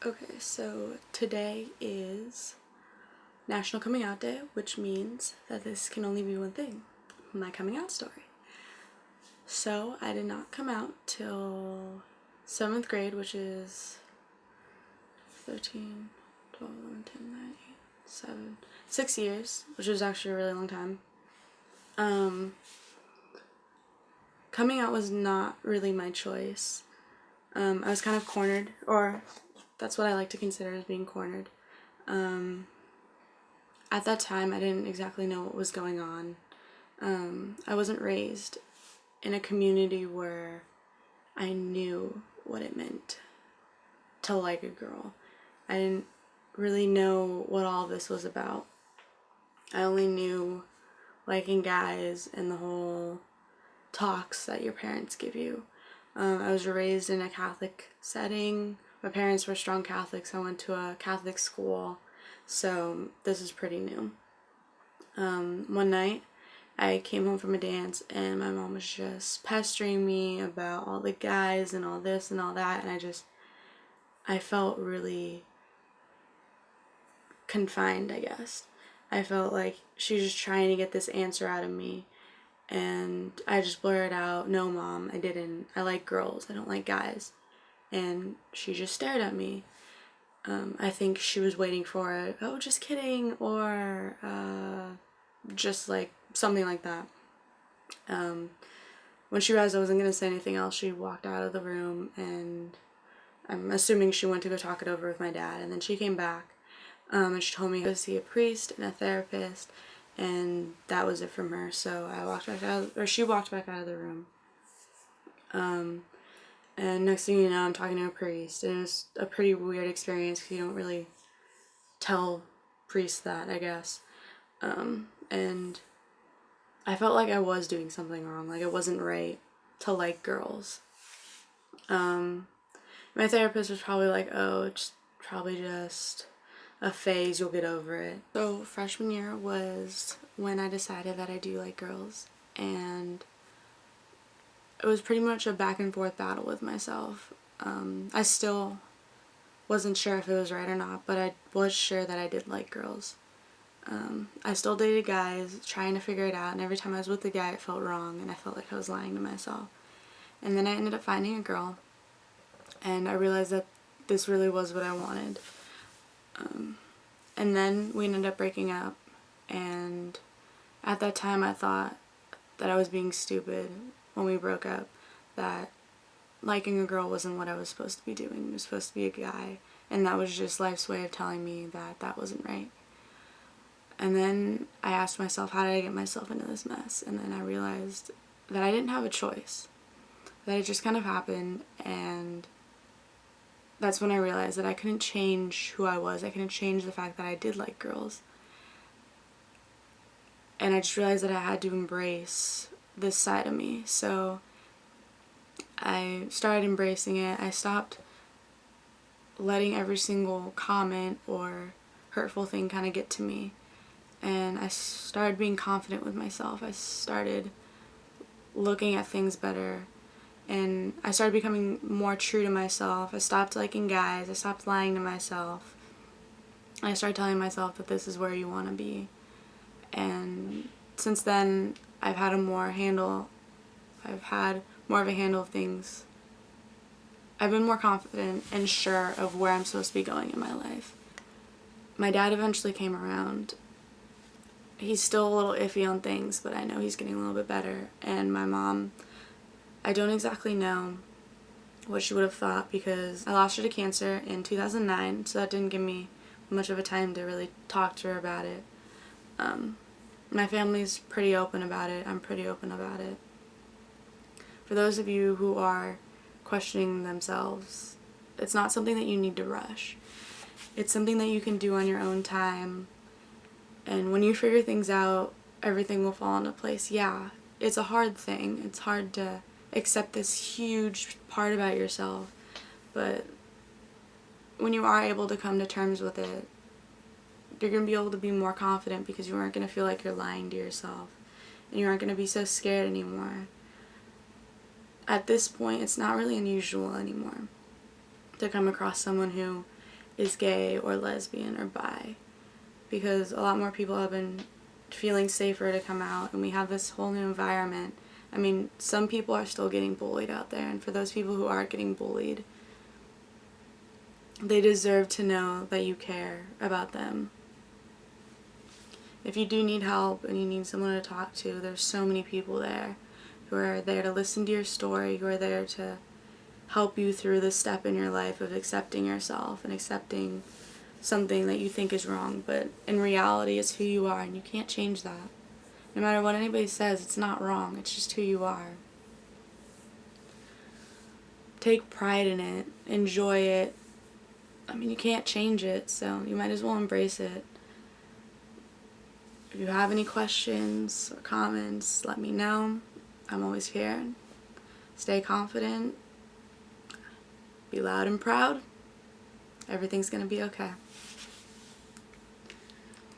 Okay, so today is National Coming Out Day, which means that this can only be one thing, my coming out story. So I did not come out till 7th grade, which is 13, 12, 11, 10, 9, 8, 7, 6 years, which was actually a really long time. Coming out was not really my choice. I was kind of cornered, or that's what I like to consider as being cornered. At that time, I didn't exactly know what was going on. I wasn't raised in a community where I knew what it meant to like a girl. I didn't really know what all this was about. I only knew liking guys and the whole talks that your parents give you. I was raised in a Catholic setting. My parents were strong Catholics. I went to a Catholic school, so this is pretty new. One night, I came home from a dance and my mom was just pestering me about all the guys and all this and all that, and I felt really confined, I guess. I felt like she was just trying to get this answer out of me, and I just blurted out, "No, Mom, I didn't. I like girls. I don't like guys." And she just stared at me. I think she was waiting for it. "Oh, just kidding," or just like something like that. When she realized I wasn't going to say anything else, she walked out of the room, and I'm assuming she went to go talk it over with my dad. And then she came back, and she told me to see a priest and a therapist, and that was it from her. So I walked back out, or she walked back out of the room. And next thing you know, I'm talking to a priest, and it was a pretty weird experience because you don't really tell priests that, I guess. And I felt like I was doing something wrong, like it wasn't right to like girls. My therapist was probably like, "Oh, it's probably just a phase, you'll get over it." So freshman year was when I decided that I do like girls, and it was pretty much a back and forth battle with myself. I still wasn't sure if it was right or not, but I was sure that I did like girls. I still dated guys, trying to figure it out, and every time I was with a guy it felt wrong, and I felt like I was lying to myself. And then I ended up finding a girl, and I realized that this really was what I wanted. And then we ended up breaking up, and at that time I thought that I was being stupid when we broke up, that liking a girl wasn't what I was supposed to be doing. I was supposed to be a guy, and that was just life's way of telling me that that wasn't right. And then I asked myself, how did I get myself into this mess? And then I realized that I didn't have a choice, that it just kind of happened, and that's when I realized that I couldn't change who I was. I couldn't change the fact that I did like girls. And I just realized that I had to embrace this side of me. So I started embracing it. I stopped letting every single comment or hurtful thing kind of get to me. And I started being confident with myself. I started looking at things better. And I started becoming more true to myself. I stopped liking guys. I stopped lying to myself. I started telling myself that this is where you want to be. And since then, I've had more of a handle of things. I've been more confident and sure of where I'm supposed to be going in my life. My dad eventually came around. He's still a little iffy on things, but I know he's getting a little bit better. And my mom, I don't exactly know what she would have thought, because I lost her to cancer in 2009, so that didn't give me much of a time to really talk to her about it. My family's pretty open about it. I'm pretty open about it. For those of you who are questioning themselves, it's not something that you need to rush. It's something that you can do on your own time, and when you figure things out, everything will fall into place. Yeah, it's a hard thing. It's hard to accept this huge part about yourself, but when you are able to come to terms with it, you're going to be able to be more confident, because you aren't going to feel like you're lying to yourself, and you aren't going to be so scared anymore. At this point, it's not really unusual anymore to come across someone who is gay or lesbian or bi, because a lot more people have been feeling safer to come out, and we have this whole new environment. I mean, some people are still getting bullied out there, and for those people who are getting bullied, they deserve to know that you care about them. If you do need help and you need someone to talk to, there's so many people there who are there to listen to your story, who are there to help you through this step in your life of accepting yourself and accepting something that you think is wrong, but in reality it's who you are, and you can't change that. No matter what anybody says, it's not wrong, it's just who you are. Take pride in it, enjoy it. I mean, you can't change it, so you might as well embrace it. If you have any questions or comments, let me know. I'm always here. Stay confident. Be loud and proud. Everything's gonna be okay.